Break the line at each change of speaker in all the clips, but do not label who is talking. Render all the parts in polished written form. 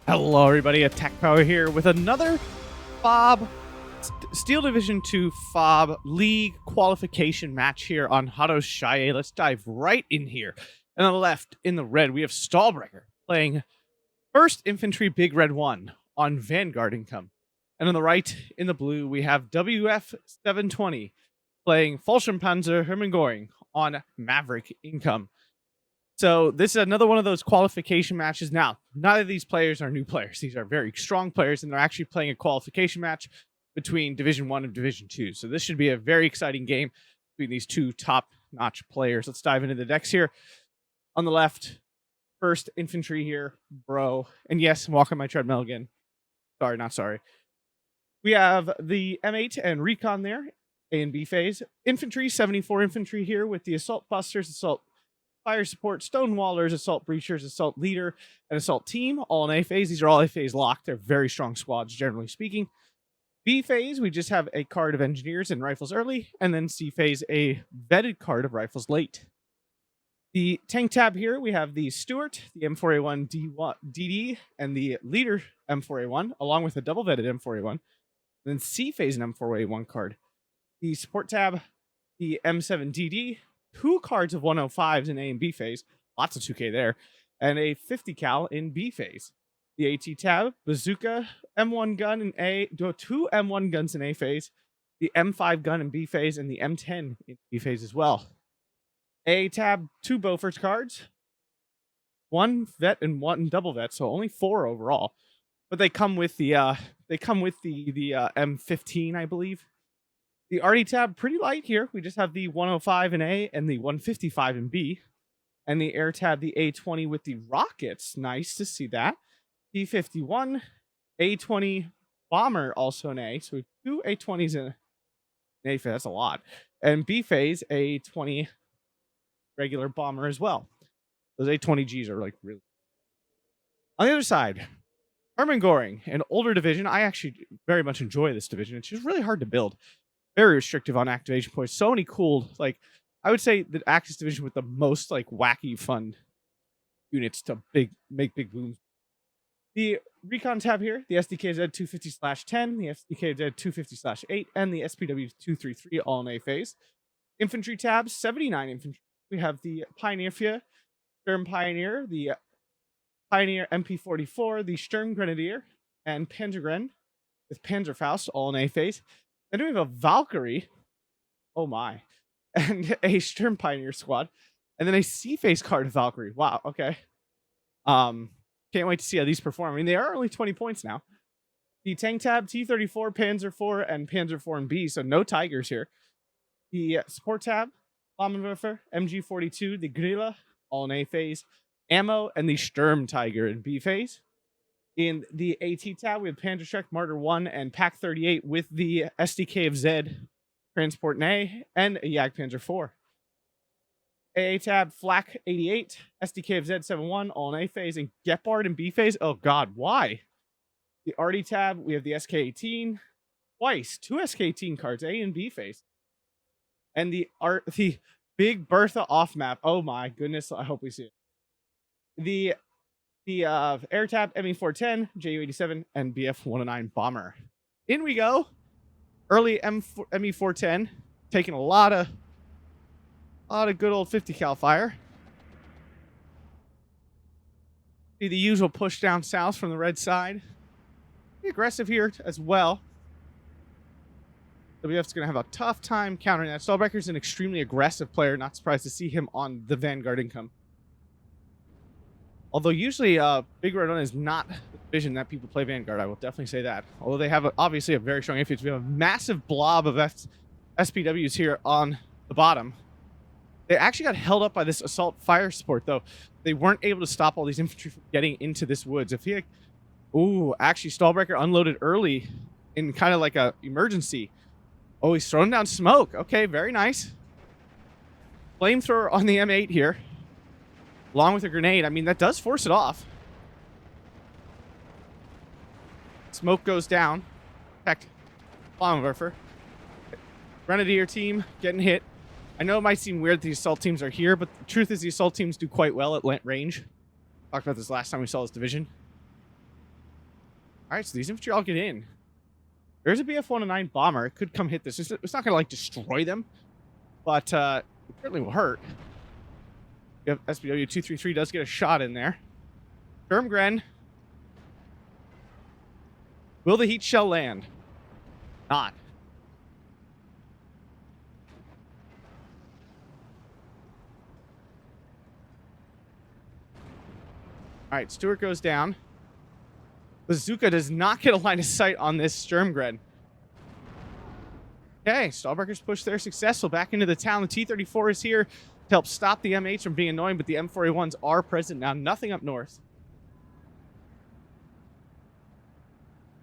Hello, everybody. Attack Power here with another FOB Steel Division 2 FOB League qualification match here on Haroshaje. Let's dive right in here. And on the left, in the red, we have Stahlbrecher playing 1st Infantry Big Red 1 on Vanguard income. And on the right, in the blue, we have WF 720 playing Fallschirmpanzer Herman Goring on Maverick income. So this is another one of those qualification matches. Now, neither of these players are new players. These are very strong players, and they're actually playing a qualification match between Division 1 and Division 2. So this should be a very exciting game between these two top-notch players. Let's dive into the decks here. On the left, 1st Infantry here, BRO. And yes, I'm walking my treadmill again. Sorry, not sorry. We have the M8 and Recon there, A and B phase. Infantry, 74 Infantry here with the Assault Busters, Assault Fire Support, Stonewallers, Assault Breachers, Assault Leader, and Assault Team, all in A phase. These are all A phase locked. They're very strong squads, generally speaking. B phase, we just have a card of Engineers and Rifles early, and then C phase, a vetted card of Rifles late. The tank tab here, we have the Stuart, the M4A1 DD, and the Leader M4A1, along with a double vetted M4A1. Then C phase an M4A1 card. The support tab, the M7 DD, 2 cards of 105s in A and B phase, lots of 2K there, and a 50 cal in B phase. The AT tab, bazooka, M1 gun in A, 2 M1 guns in A phase, the M5 gun in B phase, and the M10 in B phase as well. A tab, 2 Beaufort cards, 1 vet and 1 double vet, so only 4 overall. But they come with the M15, I believe. The RD tab, pretty light here. We just have the 105 in A and the 155 in B. And the air tab, the A20 with the rockets. Nice to see that. B51, A20 bomber also in A. So 2 A20s in A phase. That's a lot. And B phase, A20 regular bomber as well. Those A20Gs are like really. On the other side, Herman Goring, an older division. I actually very much enjoy this division. It's just really hard to build. Very restrictive on activation points. So many cool, like, I would say the Axis division with the most, like, wacky, fun units to make big booms. The Recon tab here, the SDKZ 250/10, the SDKZ 250/8, and the SPW 233 all in A phase. Infantry tab, 79 infantry. We have the Pioneer Fia, Sturm Pioneer, the Pioneer MP44, the Sturm Grenadier, and Panzergren with Panzerfaust all in A phase. Then we have a Valkyrie, oh my, and a Sturm Pioneer squad, and then a C-phase card of Valkyrie. Wow, okay. Can't wait to see how these perform. I mean, they are only 20 points now. The tank tab, T-34, Panzer IV, and Panzer IV and B, so no Tigers here. The support tab, Flammenwerfer, MG42, the Grilla, all in A phase. Ammo, and the Sturm Tiger in B phase. In the AT tab, we have Panzerschreck, Martyr 1, and Pack 38 with the SDK of Z transport in A, and a Jagdpanzer 4. AA tab, Flak 88, SDK of Z 71, all in A phase, and Gepard in B phase. Oh god, why? The RD tab, we have the SK18, twice, 2 SK18 cards, A and B phase. And the Big Bertha off map. Oh my goodness, I hope we see it. The air tab, ME410, JU87, and BF109 bomber. In we go. Early ME410, taking a lot of good old 50 cal fire. See the usual push down south from the red side. Be aggressive here as well. WF's going to have a tough time countering that. Stahlbrecher's an extremely aggressive player. Not surprised to see him on the Vanguard income. Although usually Big Red 1 is not the division that people play Vanguard, I will definitely say that. Although they have obviously a very strong infantry. We have a massive blob of SPWs here on the bottom. They actually got held up by this Assault Fire Support, though. They weren't able to stop all these infantry from getting into this woods. If he, actually Stahlbrecher unloaded early in kind of like a emergency. Oh, he's throwing down smoke. Okay, very nice. Flamethrower on the M8 here. Along with a grenade. I mean, that does force it off. Smoke goes down. Heck, Flammenwerfer. Grenadier team getting hit. I know it might seem weird that the assault teams are here, but the truth is the assault teams do quite well at range. Talked about this last time we saw this division. All right, so these infantry all get in. There's a BF-109 bomber. It could come hit this. It's not going to, like, destroy them, but it certainly will hurt. SPW 233 does get a shot in there. Sturmgren. Will the heat shell land? Not. All right, Stewart goes down. Bazooka does not get a line of sight on this Sturmgren. Okay, Stahlbrecher's push there successful. Back into the town. The T-34 is here to help stop the M8s from being annoying, but the M4A1s are present now. Nothing up north.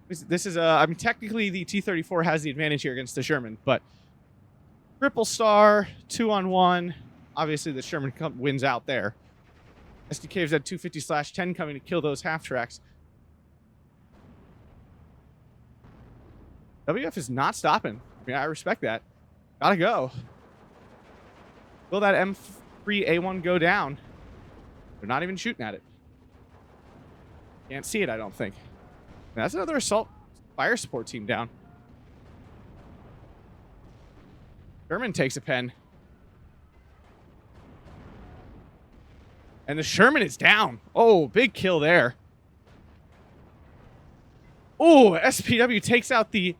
This is I mean, technically the T-34 has the advantage here against the Sherman, but triple star, 2-on-1. Obviously, the Sherman wins out there. SDK's at 250/10 coming to kill those half tracks. WF is not stopping. I mean, I respect that. Gotta go. Will that M3A1 go down? They're not even shooting at it. Can't see it, I don't think. And that's another assault fire support team down. Sherman takes a pen. And the Sherman is down. Oh, big kill there. Oh, SPW takes out the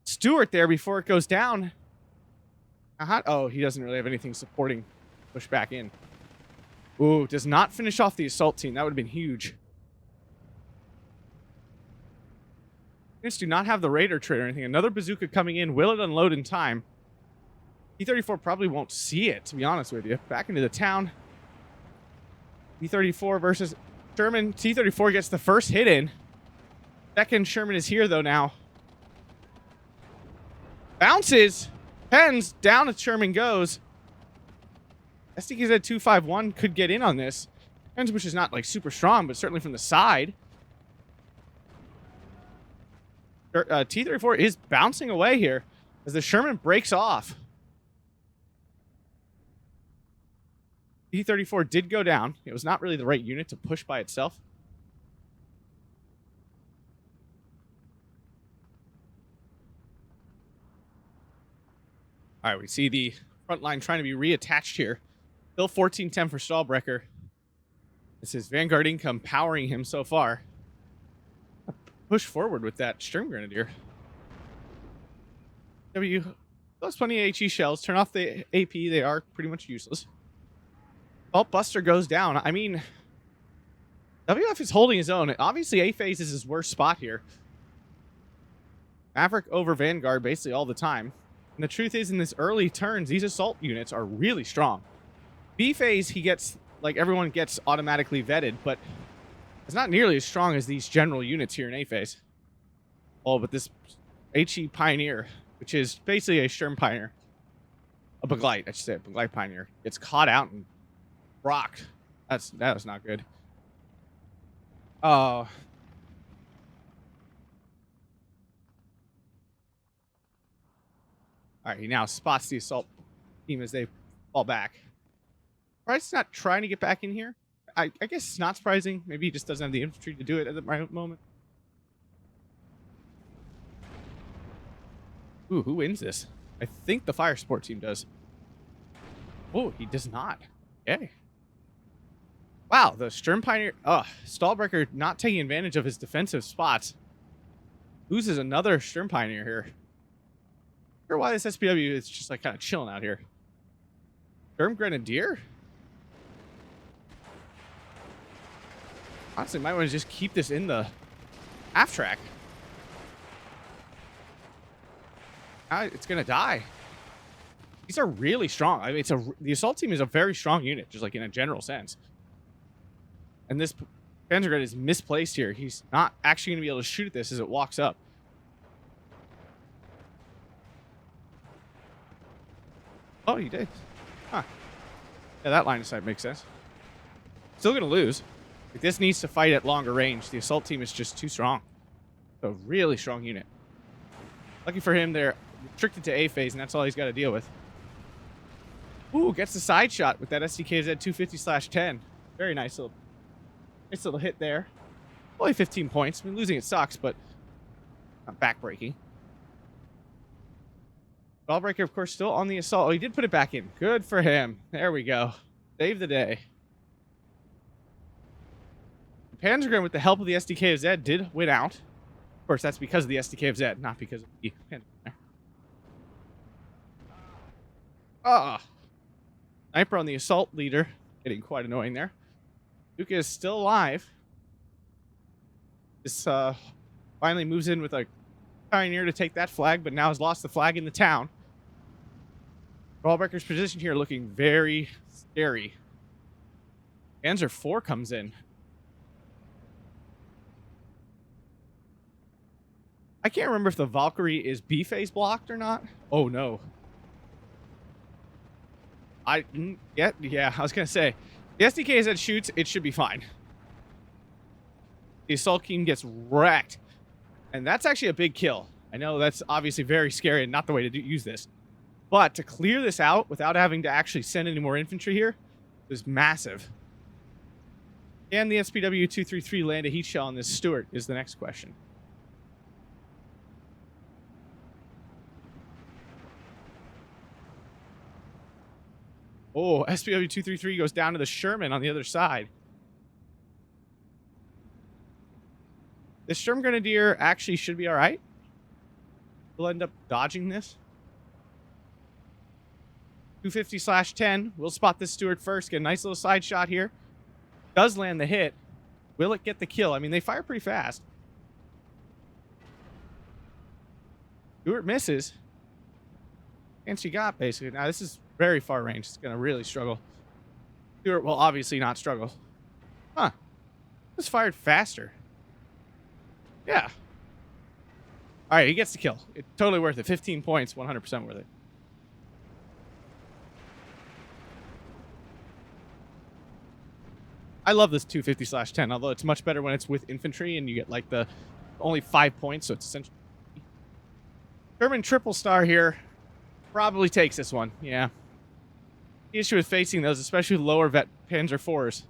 Stewart there before it goes down. Oh, he doesn't really have anything supporting. Push back in. Ooh, does not finish off the assault team. That would have been huge. Units do not have the radar trait or anything. Another bazooka coming in. Will it unload in time? T-34 probably won't see it, to be honest with you. Back into the town. T-34 versus Sherman. T-34 gets the first hit in. Second Sherman is here, though, now. Bounces. Pens. Down as Sherman goes. SDKZ 251 could get in on this. Pens, which is not, like, super strong, but certainly from the side. T-34 is bouncing away here as the Sherman breaks off. T-34 did go down. It was not really the right unit to push by itself. All right, we see the front line trying to be reattached here. Still 1410 for Stahlbrecher. This is Vanguard income powering him so far. Push forward with that Sturm Grenadier. W lost plenty of HE shells. Turn off the AP. They are pretty much useless. Vault Buster goes down. I mean, WF is holding his own. Obviously, A-Phase is his worst spot here. Maverick over Vanguard basically all the time. And the truth is, in this early turns, these assault units are really strong. B-Phase, he gets, like, everyone gets automatically vetted, but it's not nearly as strong as these general units here in A-Phase. Oh, but this HE Pioneer, which is basically a Sturm Pioneer, a Begleit, I should say, a Begleit Pioneer, gets caught out and rocked. That was not good. Oh. All right, he now spots the assault team as they fall back. Price not trying to get back in here. I guess it's not surprising. Maybe he just doesn't have the infantry to do it at the right moment. Ooh, who wins this? I think the fire support team does. Oh, he does not. Okay. Wow, the Sturm Pioneer... Stahlbrecher not taking advantage of his defensive spots. Loses another Sturm Pioneer here. Not sure why this SPW is just like kind of chilling out here. Sturm Grenadier? Honestly, might want to just keep this in the half track. Now it's going to die. These are really strong. I mean, the assault team is a very strong unit, just like in a general sense. And this Panzergrenadier is misplaced here. He's not actually going to be able to shoot at this as it walks up. Oh, he did. Huh. Yeah, that line of sight makes sense. Still going to lose. Like, this needs to fight at longer range. The assault team is just too strong. A really strong unit. Lucky for him, they're restricted to A-Phase, and that's all he's got to deal with. Ooh, gets the side shot with that SDKZ 250/10. Very nice little hit there. Only 15 points. I mean, losing it sucks, but not backbreaking. Stahlbrecher, of course, still on the assault. Oh, he did put it back in. Good for him. There we go. Save the day. Panzergren, with the help of the SDK of Z, did win out. Of course, that's because of the SDK of Z, not because of the Panzergren. Sniper on the assault leader. Getting quite annoying there. Duke is still alive. This finally moves in with a pioneer to take that flag, but now has lost the flag in the town. Stahlbrecher's position here looking very scary. Panzer 4 comes in. I can't remember if the Valkyrie is B phase blocked or not. Oh no. Yeah, I was gonna say, the SDK that shoots, it should be fine. The assault team gets wrecked, and that's actually a big kill. I know that's obviously very scary and not the way to use this, but to clear this out without having to actually send any more infantry here is massive. Can the SPW 233 land a heat shell on this Stuart is the next question. Oh, SPW 233 goes down to the Sherman on the other side. This Sherman Grenadier actually should be all right. We'll end up dodging this. 250/10. We'll spot this Stuart first. Get a nice little side shot here. Does land the hit. Will it get the kill? I mean, they fire pretty fast. Stuart misses. And she got, basically. Now, this is very far range. It's going to really struggle. Stuart will obviously not struggle. Huh. This fired faster. Yeah. All right, he gets the kill. It's totally worth it. 15 points, 100% worth it. I love this 250/10, although it's much better when it's with infantry and you get like the only 5 points, so it's essentially. Herman triple star here probably takes this one. Yeah. The issue with facing those, especially lower vet Panzer IVs,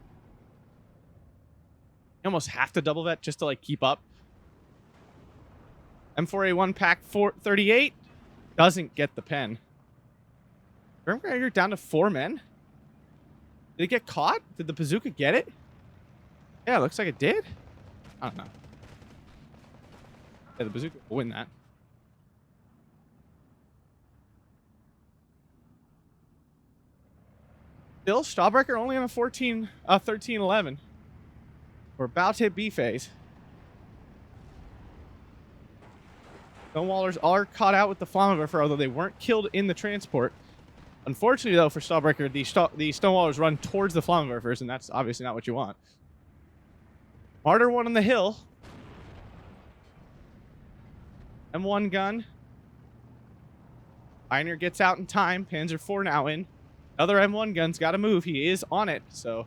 you almost have to double vet just to like keep up. M4A1 pack 438 doesn't get the pen. Grenadier down to 4 men. Did it get caught? Did the bazooka get it? Yeah, it looks like it did. I don't know. Yeah, the bazooka will win that. Still, Stahlbrecher only on a 13-11. We're about to hit B phase. Stonewallers are caught out with the Flammenwerfer, although they weren't killed in the transport. Unfortunately, though, for Stahlbrecher, the Stonewallers run towards the Flammenwerfers, and that's obviously not what you want. Martyr one on the hill. M1 gun. Pioneer gets out in time. Panzer IV now in. Another M1 gun's got to move. He is on it, so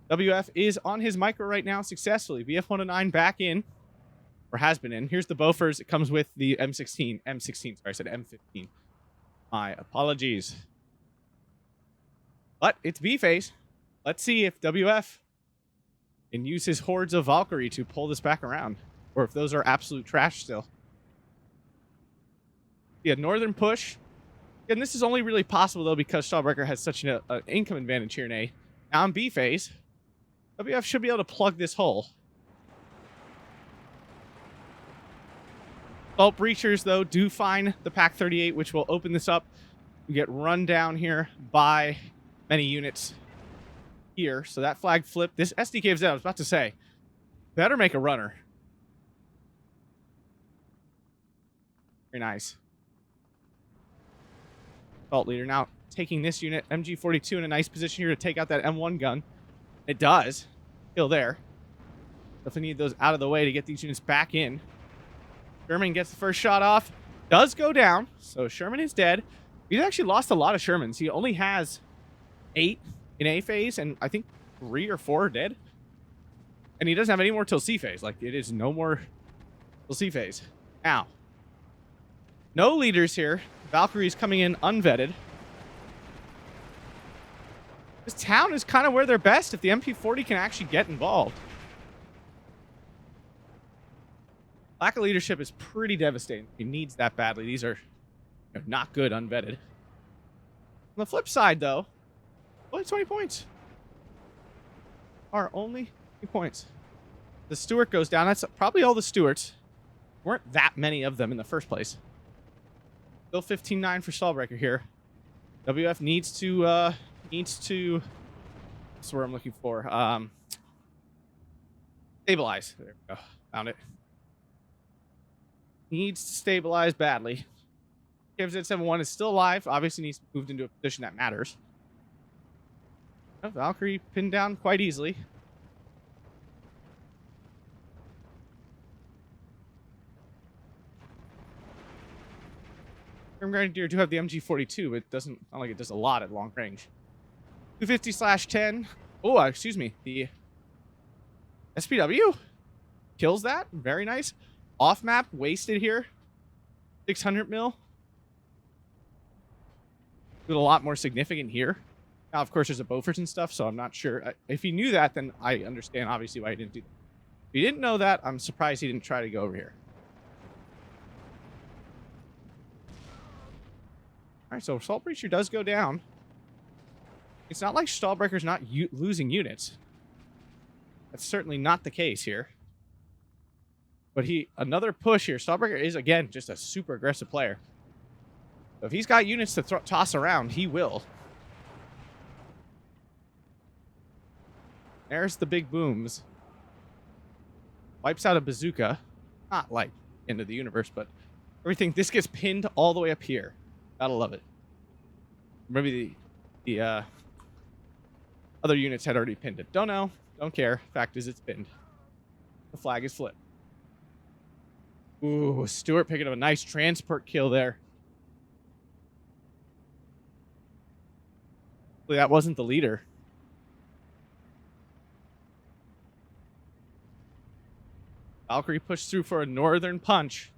WF is on his micro right now successfully. BF-109 back in, or has been in. Here's the Bofors. It comes with the M16. Sorry, I said M15. My apologies. But it's B phase. Let's see if WF can use his hordes of Valkyrie to pull this back around, or if those are absolute trash still. Yeah, northern push. And this is only really possible, though, because Stahlbrecher has such an income advantage here in A. Now in B phase, WF should be able to plug this hole. Assault breachers, though, do find the Pack 38, which will open this up. We get run down here by many units here. So that flag flipped. This SDK of Z, I was about to say, better make a runner. Very nice. Assault leader now taking this unit, MG42, in a nice position here to take out that M1 gun. It does. Kill there. Definitely need those out of the way to get these units back in. Sherman gets the first shot off. Does go down. So Sherman is dead. He's actually lost a lot of Shermans. He only has 8 in A phase, and I think 3 or 4 are dead. And he doesn't have any more till C phase. Like, it is no more till C phase. Now, no leaders here. Valkyrie's coming in unvetted. This town is kind of where they're best if the MP40 can actually get involved. Lack of leadership is pretty devastating. He needs that badly. These are not good, unvetted. On the flip side, though, only 20 points. Are only 20 points. The Stuart goes down. That's probably all the Stuarts. Weren't that many of them in the first place. Still 15-9 for Stahlbrecher here. WF needs to that's where I'm looking for. Stabilize. There we go. Found it. Needs to stabilize badly. KFZ71 is still alive. Obviously needs to be moved into a position that matters. Valkyrie pinned down quite easily. Grenadier do have the MG42, but it doesn't sound like it does a lot at long range. 250/10. Oh, excuse me. The SPW kills that. Very nice. Off map, wasted here. 600 mil. A lot more significant here. Now, of course, there's a Beaufort and stuff, so I'm not sure. If he knew that, then I understand, obviously, why he didn't do that. If he didn't know that, I'm surprised he didn't try to go over here. All right, so Stahlbrecher does go down. It's not like Stahlbrecher's not losing units. That's certainly not the case here. But another push here. Stahlbrecher is, again, just a super aggressive player. So if he's got units to toss around, he will. There's the big booms. Wipes out a bazooka. Not like end of the universe, but everything. This gets pinned all the way up here. Gotta love it. Maybe the other units had already pinned it. Don't know. Don't care. Fact is, it's pinned. The flag is flipped. Ooh, Stuart picking up a nice transport kill there. Hopefully that wasn't the leader. Valkyrie pushed through for a northern punch.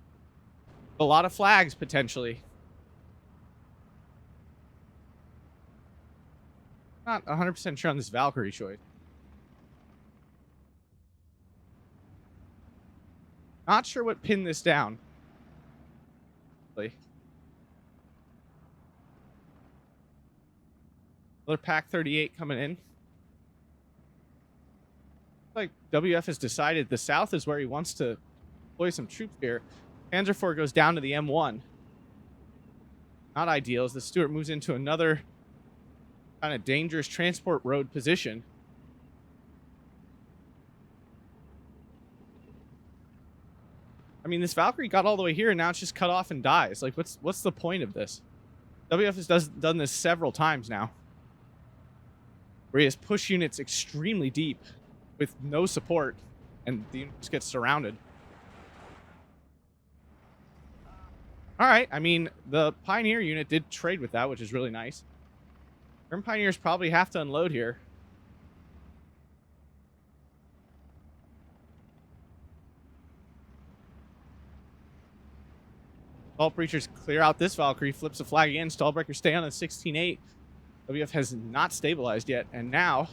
A lot of flags, potentially. Not 100% sure on this Valkyrie choice. Not sure what pinned this down. Another Pack 38 coming in. Like WF has decided the south is where he wants to deploy some troops here. Panzer IV goes down to the M1. Not ideal as the Stuart moves into another kind of dangerous transport road position. I mean, this Valkyrie got all the way here and now it's just cut off and dies. Like, what's the point of this? WF has done this several times now, where he has pushed units extremely deep with no support, and the units get surrounded. All right, I mean, the Pioneer unit did trade with that, which is really nice. German Pioneers probably have to unload here. Stahlbrecher's clear out this Valkyrie, flips the flag again. Stahlbrecher stay on at 16-8. WF has not stabilized yet, and now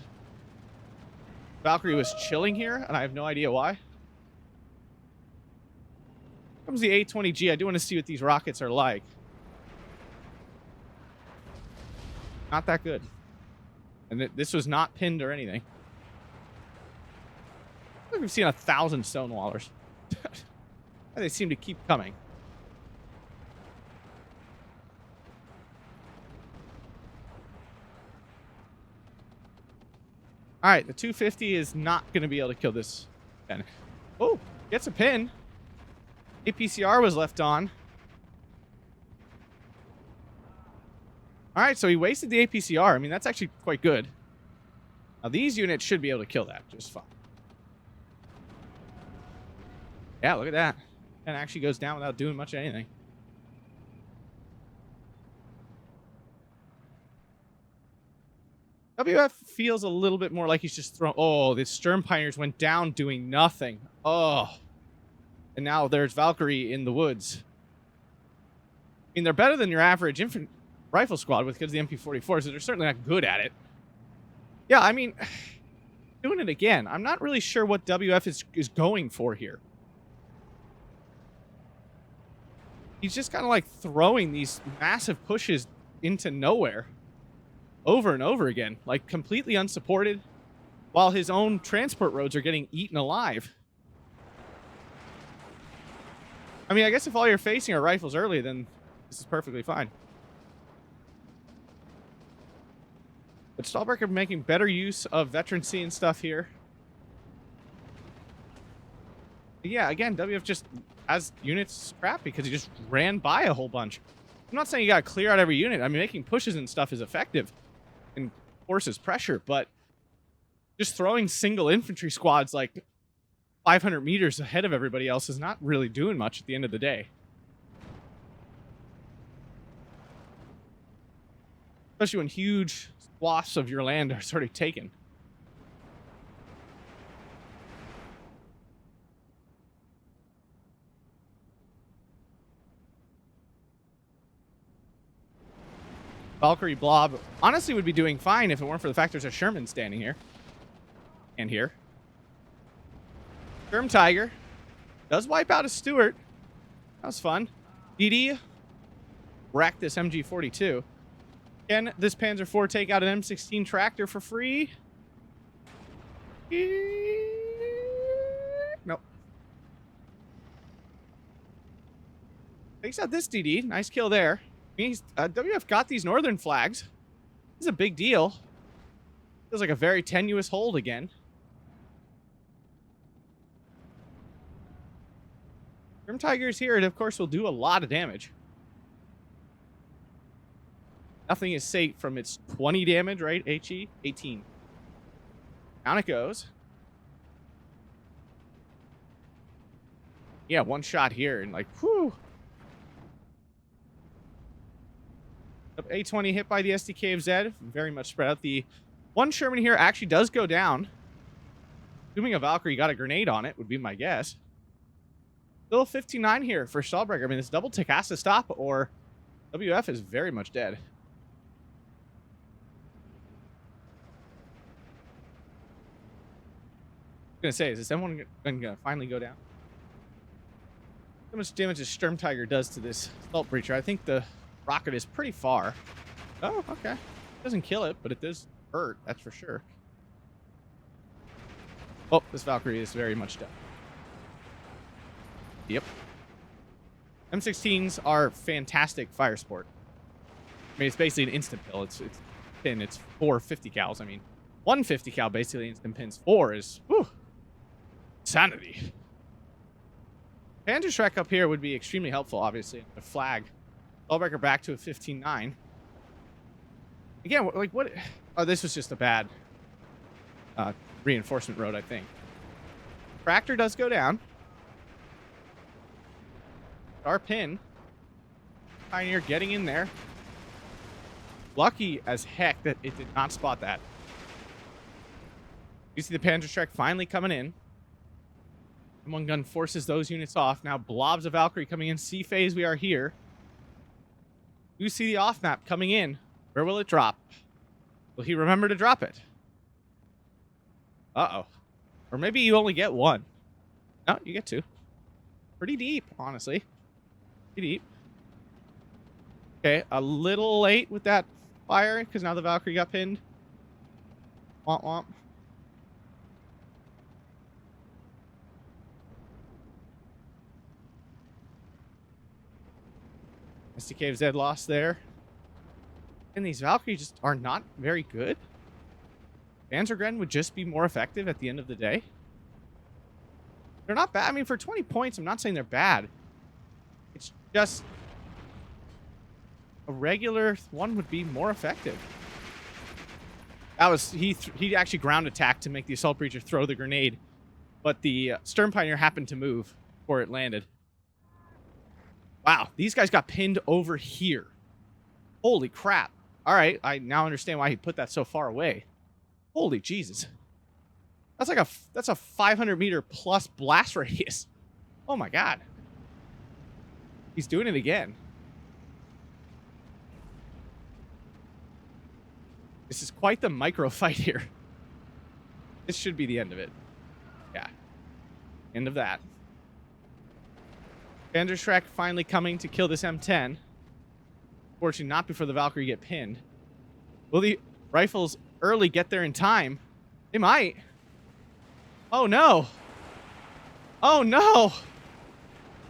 Valkyrie was chilling here, and I have no idea why. Comes the A-20G. I do want to see what these rockets are like. Not that good. And this was not pinned or anything. I think we've seen 1,000 Stonewallers. They seem to keep coming. All right, the 250 is not going to be able to kill this. Oh, gets a pin. APCR was left on. All right, so he wasted the APCR. I mean, that's actually quite good. Now, these units should be able to kill that just fine. Yeah, look at that. And actually goes down without doing much of anything. WF feels a little bit more like he's just thrown. Oh, the Sturm Pioneers went down doing nothing. Oh. And now there's Valkyrie in the woods. I mean, they're better than your average infantry rifle squad with because of the MP44s, so they're certainly not good at it. Yeah, I mean, doing it again. I'm not really sure what WF is going for here. He's just kind of like throwing these massive pushes into nowhere over and over again, like completely unsupported, while his own transport roads are getting eaten alive. I mean, I guess if all you're facing are rifles early, then this is perfectly fine. But Stahlbrecher making better use of veterancy and stuff here. Yeah, again, WF just has units scrapped because he just ran by a whole bunch. I'm not saying you gotta clear out every unit. I mean, making pushes and stuff is effective and forces pressure, but just throwing single infantry squads like 500 meters ahead of everybody else is not really doing much at the end of the day. Especially when huge swaths of your land are sort of taken. Valkyrie Blob honestly would be doing fine if it weren't for the fact there's a Sherman standing here. And here. Sturm Tiger does wipe out a Stuart. That was fun. DD wrecked this MG42. Can this Panzer IV take out an M16 tractor for free? Nope. Takes out this DD. Nice kill there. WF got these northern flags. This is a big deal. Feels like a very tenuous hold again. Grim Tiger's here, and of course will do a lot of damage. Nothing is safe from its 20 damage, right? HE? 18. Down it goes. Yeah, one shot here, and like, whew. A20 hit by the SDK of Z. Very much spread out. The one Sherman here actually does go down. Assuming a Valkyrie got a grenade on it, would be my guess. Still 59 here for Stahlbrecher. I mean, this double tick has to stop, or WF is very much dead. I was gonna say, is this M1 gonna finally go down? How much damage this Sturm Tiger does to this Assault Breacher? I think the rocket is pretty far. Oh, okay. Doesn't kill it, but it does hurt, that's for sure. Oh, this Valkyrie is very much dead. Yep. M16s are fantastic fire sport. I mean, it's basically an instant kill. It's 4 50 cals. I mean, 150 cal basically instant pins. 4 is, whew, insanity. Panzer Shrek up here would be extremely helpful, obviously. The flag. Stahlbrecher back to a 15-9. Again, like what? Oh, this was just a bad reinforcement road, I think. Tractor does go down. Our pin. Pioneer getting in there. Lucky as heck that it did not spot that. You see the Panzer Shrek finally coming in. One gun forces those units off. Now blobs of Valkyrie coming in. C phase, we are here. You see the off map coming in. Where will it drop? Will he remember to drop it? Uh-oh. Or maybe you only get one. No, you get 2. Pretty deep, honestly. Pretty deep. Okay, a little late with that fire, because now the Valkyrie got pinned. Womp womp. SDK of Z lost there. And these Valkyries just are not very good. Panzergren would just be more effective at the end of the day. They're not bad. I mean, for 20 points, I'm not saying they're bad. It's just a regular one would be more effective. That was, he actually ground attacked to make the Assault Breacher throw the grenade. But the Sturm Pioneer happened to move before it landed. Wow, these guys got pinned over here. Holy crap. All right, I now understand why he put that so far away. Holy Jesus. That's a 500 meter plus blast radius. Oh my God. He's doing it again. This is quite the micro fight here. This should be the end of it. Yeah. End of that. Vandershrek finally coming to kill this M10. Fortunately, not before the Valkyrie get pinned. Will the rifles early get there in time? They might. Oh, no. Oh, no.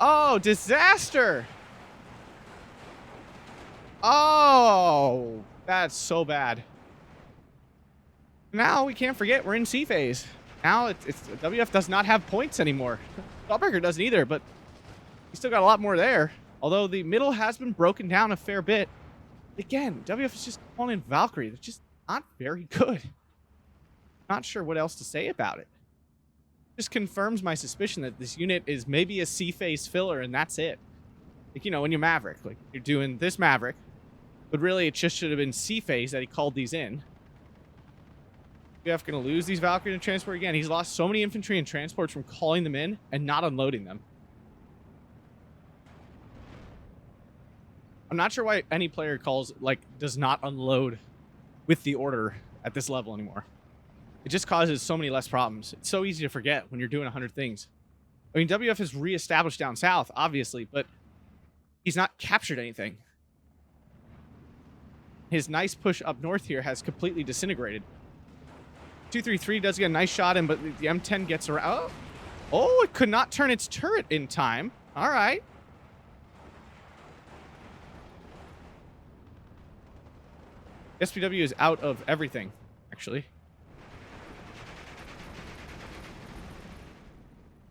Oh, disaster. Oh, that's so bad. Now we can't forget we're in C phase. Now it's WF does not have points anymore. Stahlbrecher doesn't either, but he's still got a lot more there. Although the middle has been broken down a fair bit. Again, WF is just calling in Valkyrie. They're just not very good. Not sure what else to say about it. Just confirms my suspicion that this unit is maybe a C phase filler and that's it. Like, you know, when you're Maverick, like you're doing this Maverick, but really it just should have been C phase that he called these in. WF gonna lose these Valkyrie and transport again. He's lost so many infantry and transports from calling them in and not unloading them. I'm not sure why any player does not unload with the order at this level anymore. It just causes so many less problems. It's so easy to forget when you're doing 100 things. I mean, WF is reestablished down south, obviously, but he's not captured anything. His nice push up north here has completely disintegrated. 233 does get a nice shot in, but the M10 gets around. Oh, it could not turn its turret in time. All right. SPW is out of everything, actually.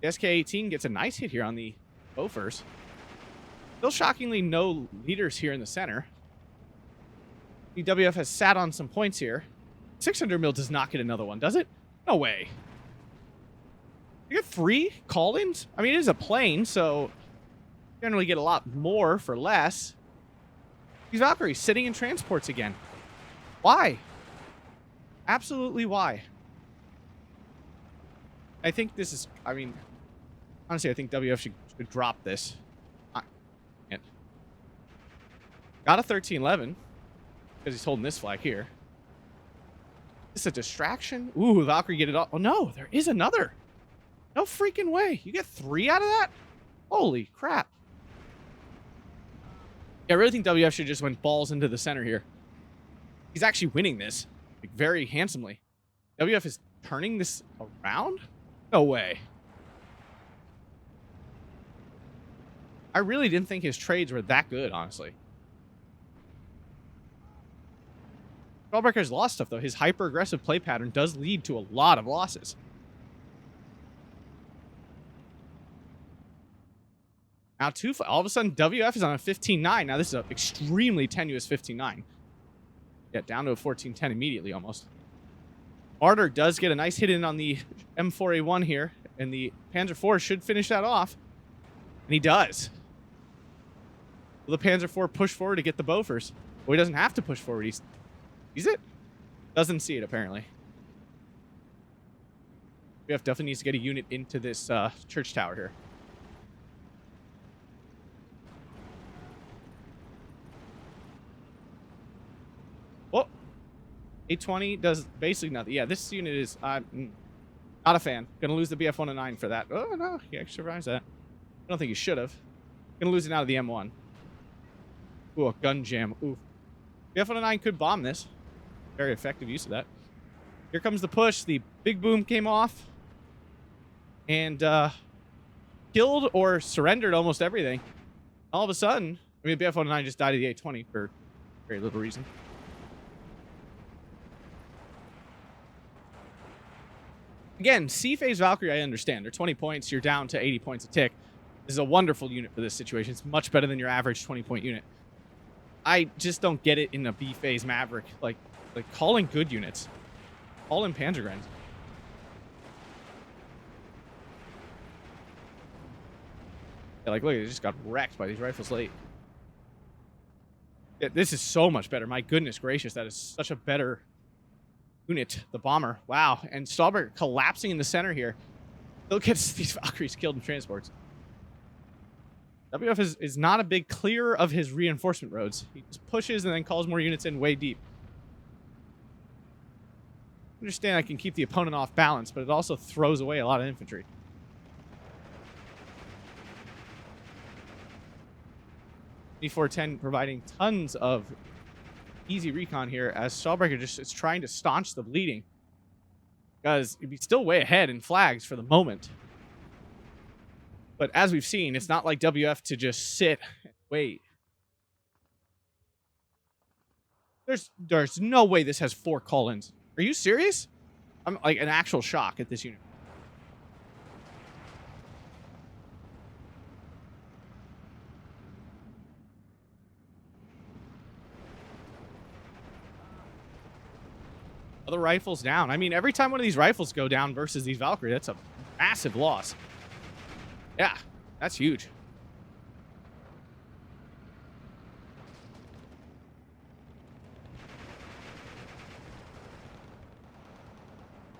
The SK-18 gets a nice hit here on the Bofors. Still shockingly no leaders here in the center. WF has sat on some points here. 600 mil does not get another one, does it? No way. You get 3 call-ins? I mean, it is a plane, so generally get a lot more for less. These Valkyries sitting in transports again. Why? Absolutely why? I think this is, I mean, honestly, I think WF should drop this. Got a 1311 because he's holding this flag here. Is this a distraction? Ooh, Valkyrie get it all. Oh, no, there is another. No freaking way. You get 3 out of that? Holy crap. Yeah, I really think WF should just went balls into the center here. He's actually winning this like, very handsomely. WF is turning this around? No way. I really didn't think his trades were that good, honestly. Stahlbrecher's lost stuff, though. His hyper-aggressive play pattern does lead to a lot of losses. Now, all of a sudden, WF is on a 15-9. Now, this is an extremely tenuous 15-9. Yeah, down to a 14-10 immediately, almost. Martyr does get a nice hit in on the M4A1 here, and the Panzer IV should finish that off. And he does. Will the Panzer IV push forward to get the Bofors? Well, he doesn't have to push forward. Sees it? Doesn't see it, apparently. WF definitely needs to get a unit into this church tower here. Oh! 820 does basically nothing. Yeah, this unit is not a fan. Gonna lose the BF-109 for that. Oh, no. He actually survives that. I don't think he should have. Gonna lose it out of the M1. Ooh, a gun jam. Ooh. BF-109 could bomb this. Very effective use of that. Here comes the push. The big boom came off. And killed or surrendered almost everything. All of a sudden, I mean, the BF-109 just died of the 820 for very little reason. Again, C-Phase Valkyrie, I understand. They're 20 points. You're down to 80 points a tick. This is a wonderful unit for this situation. It's much better than your average 20-point unit. I just don't get it in a B-Phase Maverick. Like call in good units. Call in Panzergrens. Yeah, like, look, it just got wrecked by these rifles late. Yeah, this is so much better. My goodness gracious, that is such a better unit. The bomber. Wow. And Stahlbrecher collapsing in the center here. Still gets these Valkyries killed in transports. WF is not a big clearer of his reinforcement roads. He just pushes and then calls more units in way deep. I understand I can keep the opponent off balance, but it also throws away a lot of infantry. 2410 providing tons of easy recon here as Stahlbrecher just is trying to staunch the bleeding. Because he'd be still way ahead in flags for the moment. But as we've seen, it's not like WF to just sit and wait. There's no way this has 4 call-ins. Are you serious? I'm like an actual shock at this unit. Other rifles down. I mean, every time one of these rifles go down versus these Valkyrie, that's a massive loss. Yeah, that's huge.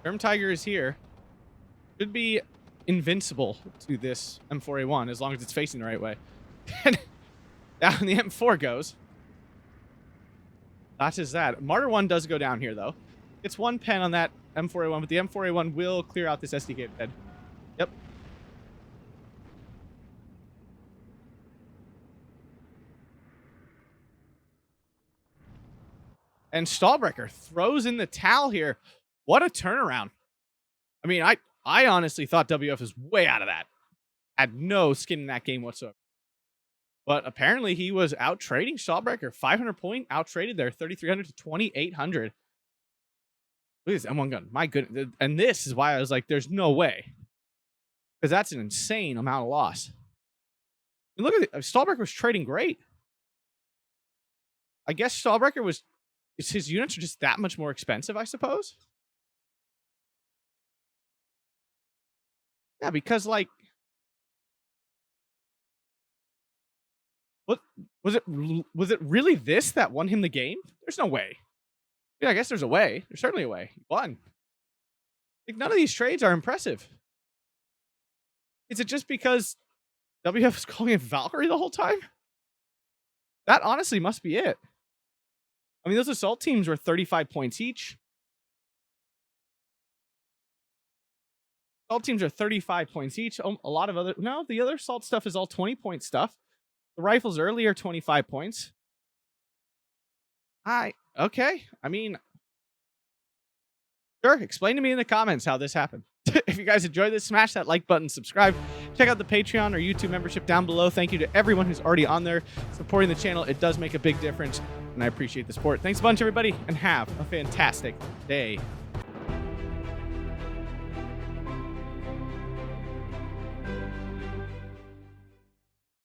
Germ Tiger is here. Should be invincible to this M4A1 as long as it's facing the right way. And down the M4 goes. That is that. Martyr 1 does go down here, though. It's 1 pen on that M4A1, but the M4A1 will clear out this SD gate bed. Yep. And Stahlbrecher throws in the towel here. What a turnaround. I mean, I honestly thought WF was way out of that. Had no skin in that game whatsoever. But apparently he was out trading Stahlbrecher. 500 point out traded there. 3,300 to 2,800. Look at this M1 gun. My goodness. And this is why I was like, there's no way. Because that's an insane amount of loss. And look at it. Stahlbrecher was trading great. I guess Stahlbrecher was... His units are just that much more expensive, I suppose. Yeah, because, like... What was it? Was it really this that won him the game? There's no way. Yeah, I guess there's a way. There's certainly a way. He won. Like, none of these trades are impressive. Is it just because WF was calling it Valkyrie the whole time? That honestly must be it. I mean, those assault teams were 35 points each. Assault teams are 35 points each. A lot of other... No, the other assault stuff is all 20-point stuff. The rifles earlier, 25 points. Okay. I mean... Sure, explain to me in the comments how this happened. If you guys enjoyed this, smash that like button, subscribe. Check out the Patreon or YouTube membership down below. Thank you to everyone who's already on there supporting the channel. It does make a big difference, and I appreciate the support. Thanks a bunch, everybody, and have a fantastic day.